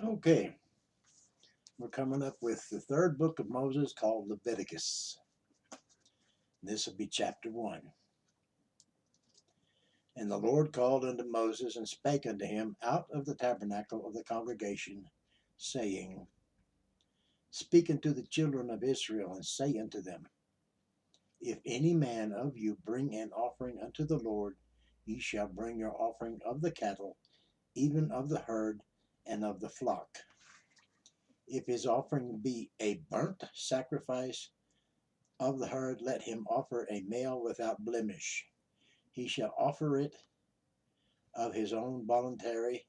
Okay, we're coming up with the third book of Moses called Leviticus. This will be chapter 1. And the Lord called unto Moses and spake unto him out of the tabernacle of the congregation, saying, Speak unto the children of Israel, and say unto them, If any man of you bring an offering unto the Lord, ye shall bring your offering of the cattle, even of the herd, and of the flock. If his offering be a burnt sacrifice of the herd, let him offer a male without blemish. He shall offer it of his own voluntary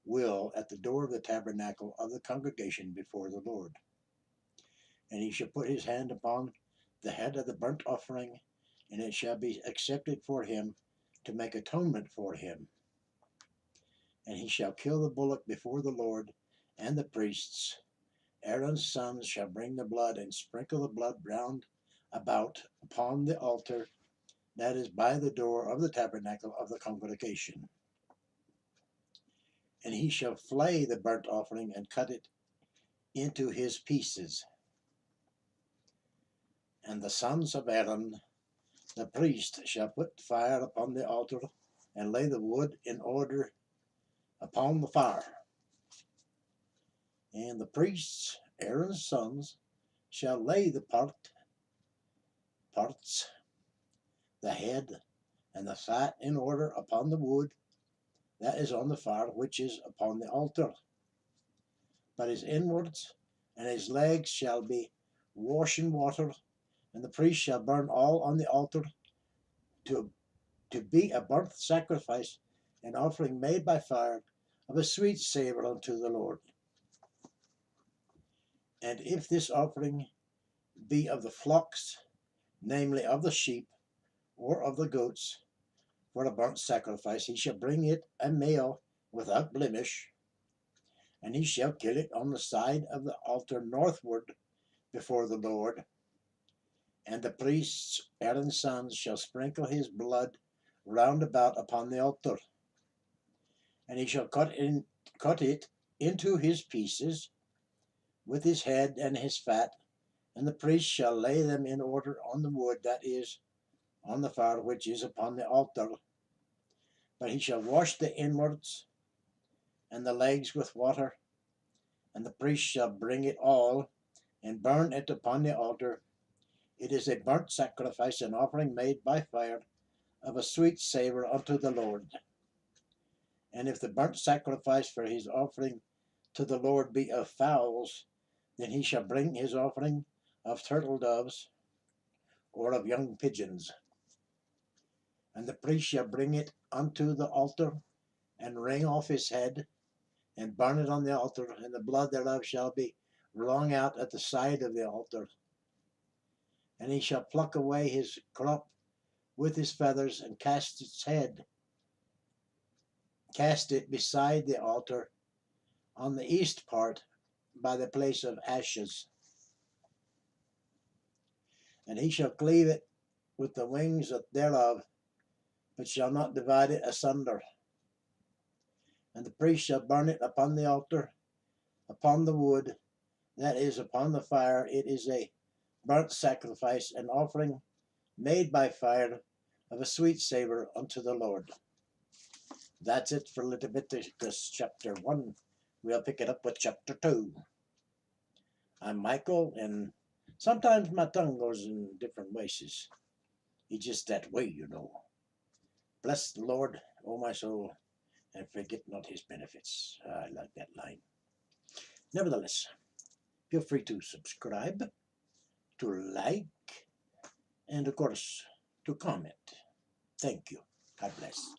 will at the door of the tabernacle of the congregation before the Lord. And he shall put his hand upon the head of the burnt offering, and it shall be accepted for him to make atonement for him. And he shall kill the bullock before the Lord, and the priests, Aaron's sons, shall bring the blood and sprinkle the blood round about upon the altar that is by the door of the tabernacle of the congregation. And he shall flay the burnt offering and cut it into his pieces. And the sons of Aaron, the priest, shall put fire upon the altar and lay the wood in order upon the fire. And the priests, Aaron's sons, shall lay the parts, the head, and the fat in order upon the wood that is on the fire which is upon the altar. But his inwards and his legs shall be washed in water, and the priest shall burn all on the altar to be a burnt sacrifice, an offering made by fire of a sweet savour unto the Lord. And if this offering be of the flocks, namely of the sheep, or of the goats, for a burnt sacrifice, he shall bring it a male without blemish, and he shall kill it on the side of the altar northward before the Lord. And the priests, Aaron's sons, shall sprinkle his blood round about upon the altar. And he shall cut it into his pieces, with his head and his fat, and the priest shall lay them in order on the wood that is on the fire which is upon the altar. But he shall wash the inwards and the legs with water, and the priest shall bring it all and burn it upon the altar. It is a burnt sacrifice, an offering made by fire of a sweet savour unto the Lord. And if the burnt sacrifice for his offering to the Lord be of fowls, then he shall bring his offering of turtle doves or of young pigeons. And the priest shall bring it unto the altar, and wring off his head, and burn it on the altar, and the blood thereof shall be wrung out at the side of the altar. And he shall pluck away his crop with his feathers, and cast it beside the altar on the east part by the place of ashes. And he shall cleave it with the wings thereof, but shall not divide it asunder. And the priest shall burn it upon the altar, upon the wood that is upon the fire. It is a burnt sacrifice, an offering made by fire of a sweet savour unto the Lord. That's it for Leviticus chapter 1. We'll pick it up with chapter 2. I'm Michael, and sometimes my tongue goes in different ways. It's just that way, you know. Bless the Lord, O my soul, and forget not his benefits. I like that line. Nevertheless, feel free to subscribe, to like, and of course, to comment. Thank you. God bless.